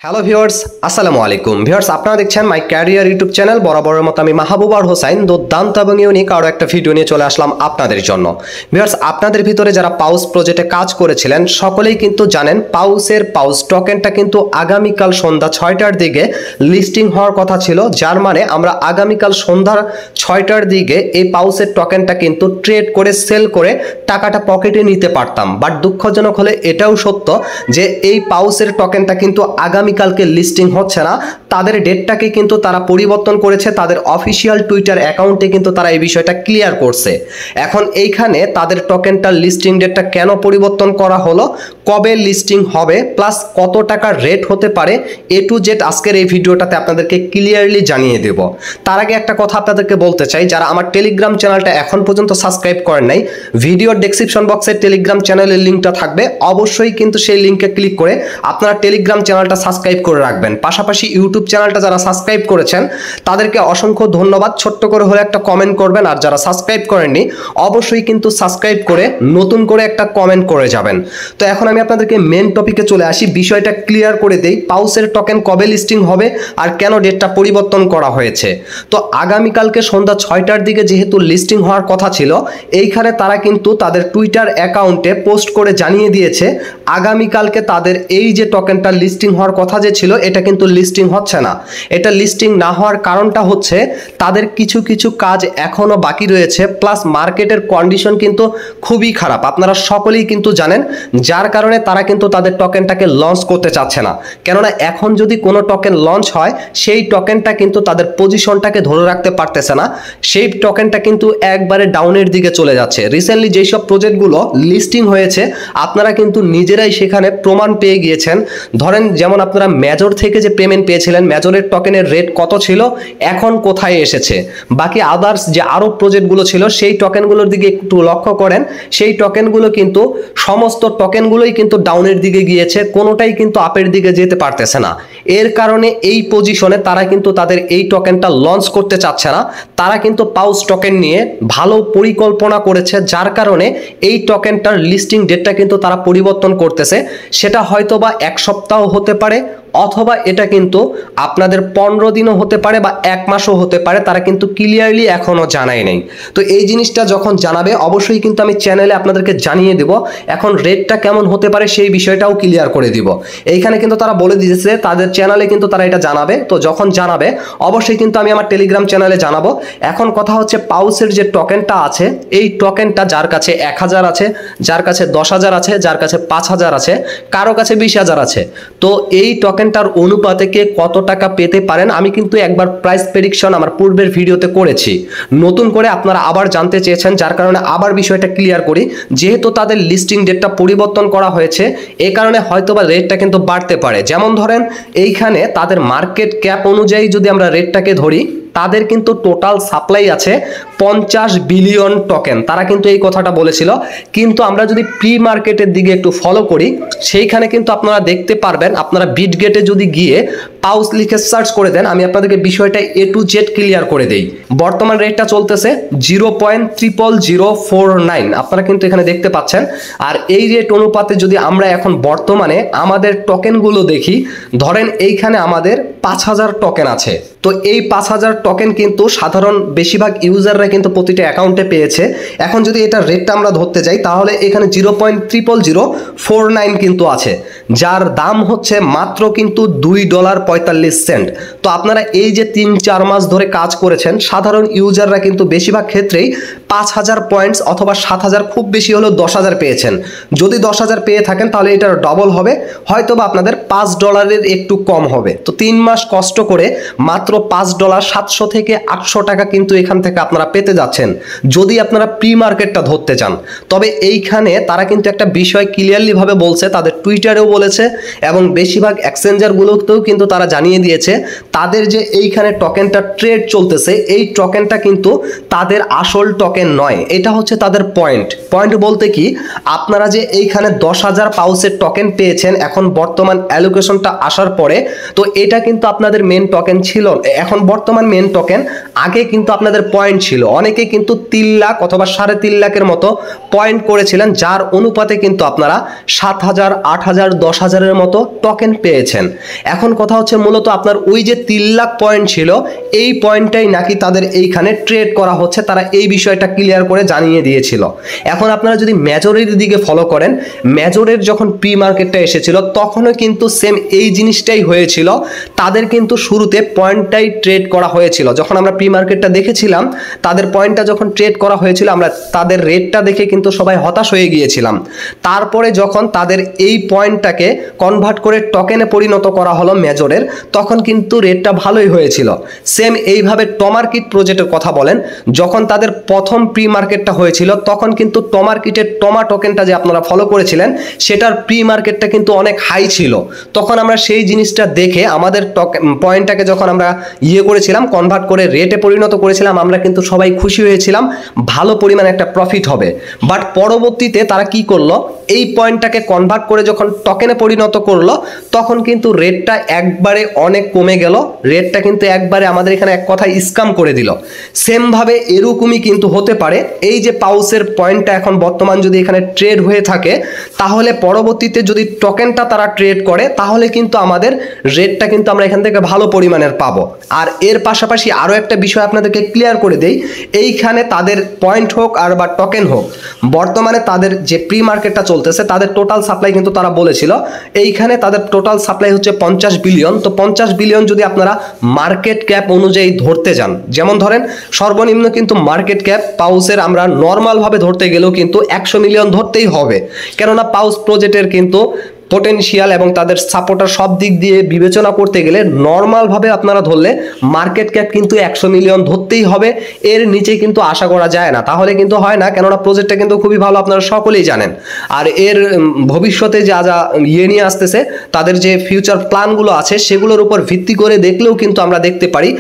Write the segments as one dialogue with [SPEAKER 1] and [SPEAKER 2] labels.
[SPEAKER 1] Hello viewers, আসসালামু আলাইকুম। Viewers, আপনারা দেখছেন মাই ক্যারিয়ার ইউটিউব চ্যানেল। বরাবরের মতো আমি মাহবুবর হোসাইন দুর্দান্ত এবং ইউনিক আরও একটা ভিডিও নিয়ে চলে আসলাম আপনাদের জন্য। ভিউয়ার্স, আপনাদের ভিতরে যারা পাউস প্রজেক্টে কাজ করেছিলেন সকলেই কিন্তু জানেন পাউসের পাউস টোকেনটা কিন্তু আগামীকাল সন্ধ্যা 6টার দিকে লিস্টিং হওয়ার কথা ছিল, যার মানে আমরা আগামীকাল সন্ধ্যা 6টার দিকে এই পাউসের টোকেনটা কিন্তু ট্রেড করে সেল করে টাকাটা পকেটে নিতে পারতাম। বাট দুঃখজনক হলে এটাও সত্য যে এই পাউসের টোকেনটা কিন্তু আগামীকালকে লিস্টিং হচ্ছে না। তাদের ডেটটাকে কিন্তু তারা পরিবর্তন করেছে, তাদের অফিসিয়াল টুইটার অ্যাকাউন্টে কিন্তু তারা এই বিষয়টা ক্লিয়ার করছে। এখন এইখানে তাদের টোকেনটার লিস্টিং ডেটটা কেন পরিবর্তন করা হলো, কবে লিস্টিং হবে, প্লাস কত টাকার রেট হতে পারে, এ টু জেড আজকের এই ভিডিওটাতে আপনাদেরকে ক্লিয়ারলি জানিয়ে দেব। তার আগে একটা কথা আপনাদেরকে বলতে চাই, যারা আমার টেলিগ্রাম চ্যানেলটা এখন পর্যন্ত সাবস্ক্রাইব করেন নাই, ভিডিওর ডেসক্রিপশন বক্সে টেলিগ্রাম চ্যানেলের লিঙ্কটা থাকবে, অবশ্যই কিন্তু সেই লিঙ্কে ক্লিক করে আপনারা টেলিগ্রাম চ্যানেলটা সাবস্ক্রাইব করে রাখবেন। পাশাপাশি ইউটিউব চ্যানেলটা যারা সাবস্ক্রাইব করেছেন তাদেরকে অসংখ্য ধন্যবাদ। ছোট্ট করে হলে একটা কমেন্ট করবেন, আর যারা সাবস্ক্রাইব করেননি অবশ্যই কিন্তু সাবস্ক্রাইব করে নতুন করে একটা কমেন্ট করে যাবেন। তো এখন আমি আপনাদেরকে মেন টপিকে চলে আসি, বিষয়টা ক্লিয়ার করে দেই। পাউসের টোকেন কবে লিস্টিং হবে আর কেন ডেটটা পরিবর্তন করা হয়েছে। তো আগামীকালকে সন্ধ্যা 6টার দিকে যেহেতু লিস্টিং হওয়ার কথা ছিল, এইখানে তারা কিন্তু তাদের টুইটার অ্যাকাউন্টে পোস্ট করে জানিয়ে দিয়েছে আগামীকালকে তাদের এই যে টোকেনটা লিস্টিং হওয়ার কথা যে ছিল এটা কিন্তু লিস্টিং হচ্ছে না। এটা লিস্টিং না হওয়ার কারণটা হচ্ছে তাদের কিছু কিছু কাজ এখনো বাকি রয়েছে, প্লাস মার্কেটের কন্ডিশন কিন্তু খুবই খারাপ, আপনারা সকলেই কিন্তু জানেন, যার কারণে তারা কিন্তু তাদের টোকেনটাকে লঞ্চ করতে চাচ্ছে না। কেননা এখন যদি কোনো টোকেন লঞ্চ হয় সেই টোকেনটা কিন্তু তাদের পজিশনটাকে ধরে রাখতে পারতেছে না, সেই টোকেনটা কিন্তু একবারে ডাউনের দিকে চলে যাচ্ছে। রিসেন্টলি যেসব প্রজেক্টগুলো লিস্টিং হয়েছে আপনারা কিন্তু নিজেরাই সেখানে প্রমাণ পেয়ে গিয়েছেন। ধরেন যেমন আপনারা মেজর থেকে যে পেমেন্ট পেয়েছিলেন, মেজরের টোকেনের রেট কত ছিল, এখন কোথায় এসেছে। বাকি আদার্স যে আরো প্রজেক্টগুলো ছিল সেই টোকেনগুলোর দিকে একটু লক্ষ্য করেন, সেই টোকেনগুলো কিন্তু সমস্ত টোকেনগুলোই কিন্তু ডাউনের দিকে গিয়েছে, কোনোটাই কিন্তু আপের দিকে যেতে পারতেছে না। এর কারণে এই পজিশনে তারা কিন্তু তাদের এই টোকেনটা লঞ্চ করতে চাচ্ছে না। তারা কিন্তু পাউস টোকেন নিয়ে ভালো পরিকল্পনা করেছে, যার কারণে এই টোকেনটার লিস্টিং ডেটটা কিন্তু তারা পরিবর্তন করতেছে। সেটা হয়তোবা এক সপ্তাহ হতে পারে, অথবা এটা কিন্তু আপনাদের 15 দিনও হতে পারে বা 1 মাসও হতে পারে, তারা কিন্তু ক্লিয়ারলি এখনো জানায় নাই। তো এই জিনিসটা যখন জানাবে অবশ্যই কিন্তু আমি চ্যানেলে আপনাদেরকে জানিয়ে দেব। এখন রেটটা কেমন হতে পারে সেই বিষয়টাও ক্লিয়ার করে দিব। এইখানে কিন্তু তারা বলে দিয়েছে তাদের চ্যানেলে কিন্তু তারা এটা জানাবে, তো যখন জানাবে অবশ্যই কিন্তু আমি আমার টেলিগ্রাম চ্যানেলে জানাবো। এখন কথা হচ্ছে পাউসের যে টোকেনটা আছে, এই টোকেনটা যার কাছে 1000 আছে, যার কাছে 10,000 আছে, যার কাছে 5000 আছে, কারো কাছে 20,000 আছে। তো এই টোকেনটার অনুপাতে কে কত টাকা পেতে পারেন আমি কিন্তু একবার প্রাইস প্রেডিকশন আমার পূর্বের ভিডিওতে করেছি। নতুন করে আপনারা আবার জানতে চেয়েছেন, যার কারণে আবার বিষয়টা ক্লিয়ার করি। যেহেতু তাদের লিস্টিং ডেটটা পরিবর্তন করা হয়েছে এই কারণে হয়তোবা রেটটা কিন্তু বাড়তে পারে। যেমন ধরেন এইখানে তাদের মার্কেট ক্যাপ অনুযায়ী যদি আমরা রেটটাকে ধরি, তাদের কিন্তু টোটাল সাপ্লাই আছে 50 বিলিয়ন টোকেন, তারা কিন্তু এই কথাটা বলেছিল। কিন্তু আমরা যদি প্রি মার্কেটের দিকে একটু ফলো করি, সেইখানে কিন্তু আপনারা দেখতে পারবেন, আপনারা বিটগেটে যদি গিয়ে পাউস লিখে সার্চ করে দেন, আমি আপনাদেরকে বিষয়টা এ টু জেড ক্লিয়ার করে দেই। বর্তমান রেটটা চলতেছে 0.00049, আপনারা কিন্তু এখানে দেখতে পাচ্ছেন। আর এই রেট অনুপাতে যদি আমরা এখন বর্তমানে আমাদের টোকেনগুলো দেখি, ধরেন এইখানে আমাদের 5000 টোকেন আছে। তো এই 5000 টোকেন কিন্তু সাধারণ বেশিরভাগ ইউজাররা কিন্তু প্রতিটা অ্যাকাউন্টে পেয়েছে। এখন যদি এটা রেটটা আমরা ধরতে যাই তাহলে এখানে 0.00049 কিন্তু আছে, যার দাম হচ্ছে মাত্র কিন্তু $2.45। তো আপনারা এই যে 3-4 মাস ধরে কাজ করেছেন, সাধারণ ইউজাররা কিন্তু বেশিরভাগ ক্ষেত্রেই 5000 পয়েন্টস অথবা 7000, খুব বেশি হলেও 10,000 পেয়েছেন। যদি 10,000 পেয়ে থাকেন তাহলে এটার ডবল হবে, হয়তো বা আপনাদের $5 একটু কম হবে। তো 3 মাস কষ্ট করে মাত্র $5 700 থেকে 800 টাকা কিন্তু এখান থেকে আপনারা পেতে যাচ্ছেন যদি আপনারা প্রি মার্কেটটা ধরতে চান। তবে এইখানে তারা কিন্তু একটা বিষয় ক্লিয়ারলি ভাবে বলছে, তাদের টুইটারেও বলেছে এবং বেশিরভাগ এক্সচেঞ্জারগুলোতেও কিন্তু তারা জানিয়ে দিয়েছে, তাদের যে এইখানে টোকেনটা ট্রেড চলতেছে এই টোকেনটা কিন্তু তাদের আসল টোকেন নয়, এটা হচ্ছে তাদের পয়েন্ট বলতে কি, আপনারা যে এইখানে 10,000 পাউসের টোকেন পেয়েছেন এখন বর্তমান অ্যালোকেশনটা আসার পরে, তো এটা কিন্তু আপনাদের মেন টোকেন ছিল এখন বর্তমান মেন টোকেন, আগে কিন্তু আপনাদের পয়েন্ট ছিল, অনেকে কিন্তু 3 লাখ অথবা 3.5 লাখের মতো পয়েন্ট করেছিলেন, যার অনুপাতে কিন্তু আপনারা 7,000, 8,000, 10,000-এর মতো টোকেন পেয়েছেন। এখন কথা হচ্ছে মূলত আপনার ওই যে 3 লাখ পয়েন্ট ছিল, এই পয়েন্টটাই নাকি তাদের এইখানে ট্রেড করা হচ্ছে, তারা এই বিষয়টা ক্লিয়ার করে জানিয়ে দিয়েছিল। এখন আপনারা যদি মেজরের দিকে ফলো করেন, মেজরের যখন প্রি মার্কেটটা এসেছিল তখনও কিন্তু সেম এই জিনিসটাই হয়েছিল, তাদের কিন্তু শুরুতে পয়েন্টটাই ট্রেড করা হয়েছিল। যখন আমরা প্রি মার্কেটটা দেখেছিলাম, তাদের পয়েন্টটা যখন ট্রেড করা হয়েছিল, আমরা তাদের রেটটা দেখে কিন্তু সবাই হতাশ হয়ে গিয়েছিলাম। তারপরে যখন তাদের এই পয়েন্টটাকে কনভার্ট করে টোকেনে পরিণত করা হলো মেজরের, তখন কিন্তু রেটটা ভালোই হয়েছিল। সেম এইভাবে টমার্কিট প্রজেক্টের কথা বলেন, যখন তাদের প্রথম প্রি মার্কেটটা হয়েছিল তখন কিন্তু টমার্কিটের টমা টোকেনটা যে আপনারা ফলো করেছিলেন, সেটার প্রি মার্কেটটা কিন্তু অনেক হাই ছিল। তখন আমরা সেই জিনিসটা দেখে আমাদের পয়েন্টটাকে যখন আমরা করেছিলাম, কনভার্ট করে রেটে পরিণত করেছিলাম, আমরা কিন্তু সবাই খুশি হয়েছিলাম, ভালো পরিমাণ একটা প্রফিট হবে। বাট পরবর্তীতে তারা কি করলো, এই পয়েন্টটাকে কনভার্ট করে যখন টোকেনে পরিণত করলো, তখন কিন্তু রেটটা একবারে অনেক কমে গেল, রেটটা কিন্তু একবারে আমাদের এখানে এক কথায় স্ক্যাম করে দিল। সেম ভাবে এরকমই কিন্তু হতে পারে, এই যে পাউসের পয়েন্টটা এখন বর্তমান যদি এখানে ট্রেড হয়ে থাকে, তাহলে পরবর্তীতে যদি টোকেনটা তারা ট্রেড করে, তাহলে কিন্তু আমাদের রেটটা কিন্তু আমরা এখান থেকে ভালো পরিমাণের পাবো। আর এর পাশাপাশি আরও একটা বিষয় আপনাদেরকে ক্লিয়ার করে দেই, এইখানে তাদের পয়েন্ট হোক আর বা টোকেন হোক, বর্তমানে তাদের যে প্রি মার্কেটটা চলতেছে, তাদের টোটাল সাপ্লাই কিন্তু তারা বলেছিল, এইখানে তাদের টোটাল সাপ্লাই হচ্ছে 50 বিলিয়ন। তো 50 বিলিয়ন যদি আপনারা মার্কেট ক্যাপ অনুযায়ী ধরতে যান, যেমন ধরেন সর্বনিম্ন কিন্তু মার্কেট ক্যাপ পাউসের আমরা নর্মালভাবে ধরতে গেলেও কিন্তু 100 মিলিয়ন ধরতেই হবে, কেননা পাউস প্রজেক্টের কিন্তু পোটেনশিয়াল এবং তাদের সাপোর্টার সব দিক দিয়ে বিবেচনা করতে গেলে নর্মালভাবে আপনারা ধরলে মার্কেট ক্যাপ কিন্তু 100 মিলিয়ন ধরতেই হবে, এর নিচে কিন্তু আশা করা যায় না, তাহলে কিন্তু হয় না, কেননা প্রজেক্টটা কিন্তু খুবই ভালো, আপনারা সকলেই জানেন। আর এর ভবিষ্যতে যা যা নিয়ে আসতেছে, তাদের যে ফিউচার প্ল্যানগুলো আছে, সেগুলোর উপর ভিত্তি করে দেখলেও কিন্তু আমরা দেখতে পারি,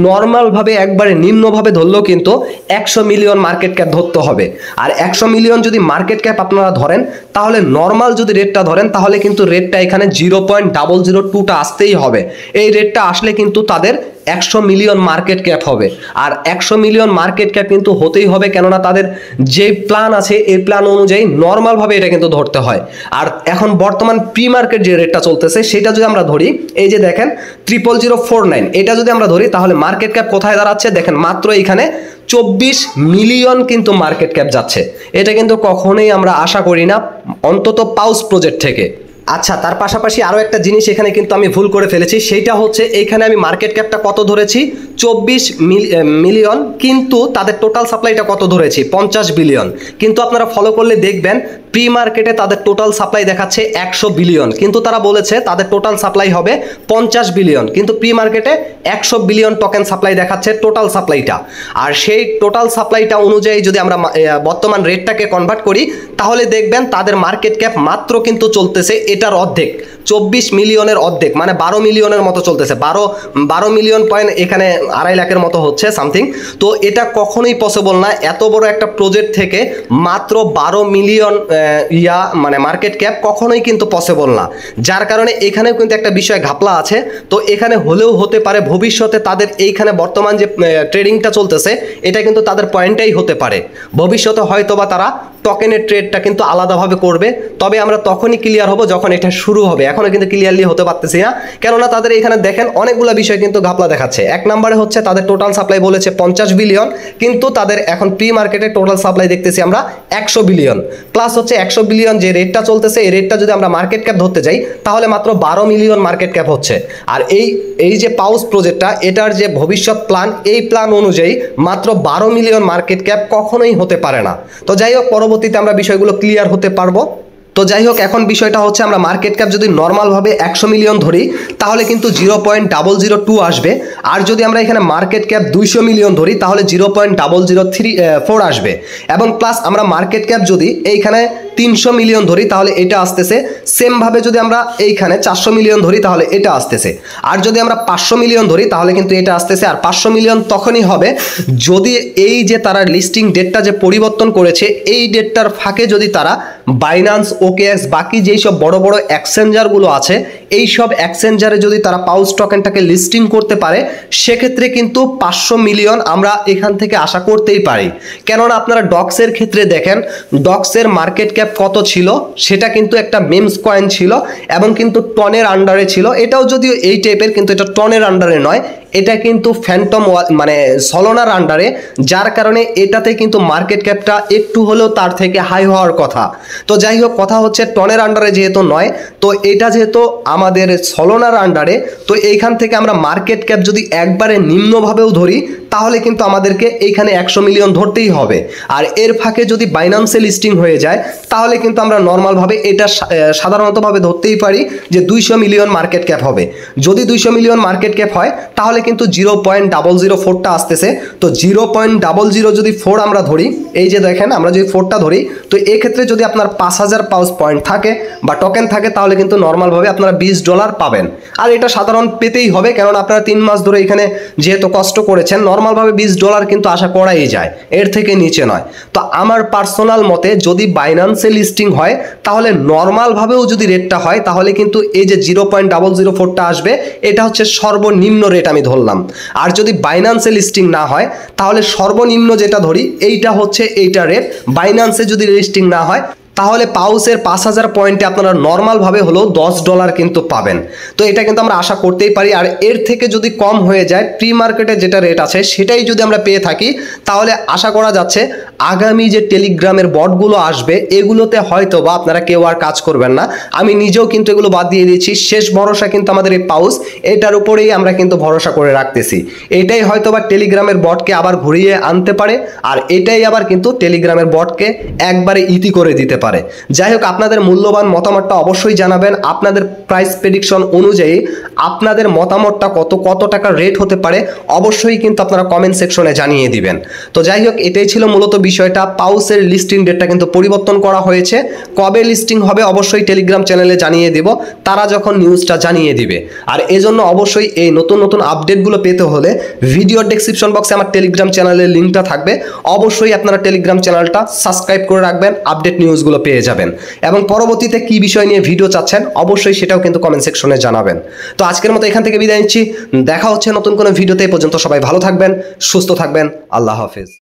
[SPEAKER 1] নর্মালভাবে একবারে নিম্নভাবে ধরলেও কিন্তু 100 মিলিয়ন মার্কেট ক্যাপ ধরতে হবে। আর 100 মিলিয়ন যদি মার্কেট ক্যাপ আপনারা ধরেন, তাহলে নর্মাল যদি রেটটা ধরেন, তাহলে কিন্তু রেটটা এখানে 0.002টা আসতেই হবে। এই রেটটা আসলে কিন্তু তাদের 100 মিলিয়ন মার্কেট ক্যাপ হবে। আর 100 মিলিয়ন মার্কেট ক্যাপ কিন্তু হতেই হবে, কেননা তাদের যে প্ল্যান আছে, এই প্ল্যান অনুযায়ী নর্মালভাবে এটা কিন্তু ধরতে হয়। আর এখন বর্তমান প্রি মার্কেট যে রেটটা চলতেছে, সেটা যদি আমরা ধরি, এই যে দেখেন 00049, এটা যদি আমরা ধরি, তাহলে মার্কেট ক্যাপ কোথায় দাঁড়াচ্ছে দেখেন, মাত্র এখানে 24 মিলিয়ন কিন্তু মার্কেট ক্যাপ যাচ্ছে। এটা কিন্তু কখনোই আমরা আশা করি না, অন্তত পাউস প্রজেক্ট থেকে। আচ্ছা, তার পাশাপাশি আরও একটা জিনিস এখানে কিন্তু আমি ভুল করে ফেলেছি, সেইটা হচ্ছে এইখানে আমি মার্কেট ক্যাপটা কত ধরেছি, 24 মিলিয়ন, কিন্তু তাদের টোটাল সাপ্লাইটা কত ধরেছি, 50 বিলিয়ন। কিন্তু আপনারা ফলো করলে দেখবেন প্রি মার্কেটে তাদের টোটাল সাপ্লাই দেখাচ্ছে 100 বিলিয়ন, কিন্তু তারা বলেছে তাদের টোটাল সাপ্লাই হবে 50 বিলিয়ন, কিন্তু প্রি মার্কেটে 100 বিলিয়ন টোকেন সাপ্লাই দেখাচ্ছে টোটাল সাপ্লাইটা। আর সেই টোটাল সাপ্লাইটা অনুযায়ী যদি আমরা বর্তমান রেটটাকে কনভার্ট করি, তাহলে দেখবেন তাদের মার্কেট ক্যাপ মাত্র কিন্তু চলতেছে এটার অর্ধেক, 24 মিলিয়নের অর্ধেক, মানে 12 মিলিয়নের মতো চলতেছে। 12 মিলিয়ন পয়েন্ট এখানে 2.5 লাখের মতো হচ্ছে সামথিং। তো এটা কখনোই পসিবল না, এত বড় একটা প্রজেক্ট থেকে মাত্র 12 মিলিয়ন মানে মার্কেট ক্যাপ কখনোই কিন্তু পসিবল না। যার কারণে এখানেও কিন্তু একটা বিষয় ঘাপলা আছে। তো এখানে হলেও হতে পারে ভবিষ্যতে তাদের এইখানে বর্তমান যে ট্রেডিংটা চলতেছে, এটা কিন্তু তাদের পয়েন্টটাই হতে পারে। ভবিষ্যতে হয়তোবা তারা টোকেনের ট্রেডটা কিন্তু আলাদাভাবে করবে, তবে আমরা তখনই ক্লিয়ার হব যখন এটা শুরু হবে। এখনও কিন্তু ক্লিয়ারলি হতে পারতেছি না, কেননা তাদের এখানে দেখেন অনেকগুলো বিষয় কিন্তু ঘাপলা দেখাচ্ছে। এক নম্বরে হচ্ছে তাদের টোটাল সাপ্লাই বলেছে 50 বিলিয়ন, কিন্তু তাদের এখন প্রি মার্কেটে টোটাল সাপ্লাই দেখতেছি আমরা 100 বিলিয়ন, প্লাস হচ্ছে 100 বিলিয়ন যে রেটটা চলতেছে, এই রেটটা যদি আমরা মার্কেট ক্যাপ ধরতে যাই, তাহলে মাত্র 12 মিলিয়ন মার্কেট ক্যাপ হচ্ছে। আর এই যে পাউস প্রজেক্টটা, এটার যে ভবিষ্যৎ প্ল্যান, এই প্ল্যান অনুযায়ী মাত্র 12 মিলিয়ন মার্কেট ক্যাপ কখনোই হতে পারে না। তো যাই হোক, পরবর্তীতে আমরা বিষয়গুলো ক্লিয়ার হতে পারবো। তো যাই হোক, এখন বিষয়টা হচ্ছে আমরা মার্কেট ক্যাপ যদি নর্মালভাবে 100 মিলিয়ন ধরি, তাহলে কিন্তু 0.002 আসবে। আর যদি আমরা এখানে মার্কেট ক্যাপ 200 মিলিয়ন ধরি, তাহলে 0.004 আসবে। এবং প্লাস আমরা মার্কেট ক্যাপ যদি এইখানে 300 মিলিয়ন ধরি তাহলে এটা আসতেছে, সেম ভাবে যদি আমরা এইখানে 400 মিলিয়ন ধরি তাহলে এটা আসতেছে, আর যদি আমরা 500 মিলিয়ন ধরি তাহলে কিন্তু এটা আসতেছে। আর 500 মিলিয়ন তখনই হবে যদি এই যে তারা লিস্টিং ডেটটা যে পরিবর্তন করেছে এই ডেটটার ফাঁকে যদি তারা বাইন্যান্স, ওকেএক্স, বাকি যেই সব বড় বড় এক্সচেঞ্জারগুলো আছে এই সব এক্সচেঞ্জারে যদি তারা পাউস টোকেনটাকে লিস্টিং করতে পারে, সেক্ষেত্রে কিন্তু 500 মিলিয়ন আমরা এখান থেকে আশা করতেই পারি। কেননা আপনারা ডক্সের ক্ষেত্রে দেখেন, ডক্সের মার্কেট ক্যাপ কত ছিল, সেটা কিন্তু একটা মেমস কয়েন ছিল এবং কিন্তু টনের আন্ডারে ছিল। এটাও যদিও এই টাইপের, কিন্তু এটা টনের আন্ডারে নয়, এটা কিন্তু ফ্যান্টম মানে সলোনার আন্ডারে, যার কারণে এটাতে কিন্তু মার্কেট ক্যাপটা একটু হলেও তার থেকে হাই হওয়ার কথা। তো যাই হোক, কথা হচ্ছে টনের আন্ডারে যেহেতু নয়, তো এটা যেহেতু আমাদের সলোনার আন্ডারে, তো এইখান থেকে আমরা মার্কেট ক্যাপ যদি একবারে নিম্নভাবেও ধরি তাহলে কিন্তু আমাদেরকে এইখানে 100 মিলিয়ন ধরতেই হবে। আর এর ফাঁকে যদি বাইন্যান্সে লিস্টিং হয়ে যায় তাহলে কিন্তু আমরা নর্মালভাবে এটা সাধারণতভাবে ধরতেই পারি যে 200 মিলিয়ন মার্কেট ক্যাপ হবে। যদি 200 মিলিয়ন মার্কেট ক্যাপ হয় তাহলে কিন্তু 0.004টা আসতেছে। তো 0.00 যদি 4 আমরা ধরি, এই যে দেখেন আমরা যদি 4টা ধরি, তো এক্ষেত্রে যদি আপনার 5000 পাউস পয়েন্ট থাকে বা টোকেন থাকে তাহলে কিন্তু নর্মালভাবে আপনারা $20 পাবেন। আর এটা সাধারণ পেতেই হবে, কারণ আপনারা 3 মাস ধরে এখানে যেহেতু কষ্ট করেছেন, নর্মালভাবে $20 কিন্তু আশা করাই যায়, এর থেকে নিচে নয়। তো আমার পার্সোনাল মতে যদি বাইন্যান্সে লিস্টিং হয় তাহলে নর্মালভাবেও যদি রেটটা হয় তাহলে কিন্তু এই যে 0.004টা আসবে, এটা হচ্ছে সর্বনিম্ন রেট আমি ধরলাম। আর যদি বাইন্যান্সে লিস্টিং না হয় তাহলে সর্বনিম্ন যেটা ধরি এইটা হচ্ছে এইটা রেট। বাইন্যান্সে যদি লিস্টিং না হয় তাহলে পাউসের 5000 পয়েন্টে আপনারা নর্মালভাবে হলেও $10 কিন্তু পাবেন। তো এটা কিন্তু আমরা আশা করতেই পারি। আর এর থেকে যদি কম হয়ে যায়, প্রি মার্কেটে যেটা রেট আছে সেটাই যদি আমরা পেয়ে থাকি, তাহলে আশা করা যাচ্ছে আগামী যে টেলিগ্রামের বটগুলো আসবে এগুলোতে হয়তো বা আপনারা কেউ আর কাজ করবেন না। আমি নিজেও কিন্তু এগুলো বাদ দিয়ে দিয়েছি। শেষ ভরসা কিন্তু আমাদের এই পাউস, এটার উপরেই আমরা কিন্তু ভরসা করে রাখতেছি। এটাই হয়তো বা টেলিগ্রামের বটকে আবার ঘুরিয়ে আনতে পারে, আর এটাই আবার কিন্তু টেলিগ্রামের বটকে একবারে ইতি করে দিতে পারে। যাই হোক, আপনাদের মূল্যবান মতামতটা অবশ্যই জানাবেন। আপনাদের প্রাইস প্রেডিকশন অনুযায়ী আপনাদের মতামতটা কত টাকা রেট হতে পারে অবশ্যই কিন্তু আপনারা কমেন্ট সেকশনে জানিয়ে দিবেন। তো যাই হোক, এটাই ছিল মূলত বিষয়টা। পাউসের লিস্টিং ডেটটা কিন্তু পরিবর্তন করা হয়েছে। কবে লিস্টিং হবে অবশ্যই টেলিগ্রাম চ্যানেলে জানিয়ে দেব, তারা যখন নিউজটা জানিয়ে দিবে। আর এজন্য অবশ্যই এই নতুন নতুন আপডেটগুলো পেতে হলে ভিডিওর ডেসক্রিপশন বক্সে আমার টেলিগ্রাম চ্যানেলের লিঙ্কটা থাকবে, অবশ্যই আপনারা টেলিগ্রাম চ্যানেলটা সাবস্ক্রাইব করে রাখবেন, আপডেট নিউজগুলো পেয়ে যাবেন। এবং পরবর্তীতে কি বিষয় নিয়ে ভিডিও চাচ্ছেন অবশ্যই সেটাও কিন্তু কমেন্ট সেকশনে জানাবেন। তো আজকের মতো এখান থেকে বিদায় নিচ্ছি, দেখা হচ্ছে নতুন কোনো ভিডিওতে। পর্যন্ত সবাই ভালো থাকবেন, সুস্থ থাকবেন, আল্লাহ হাফেজ।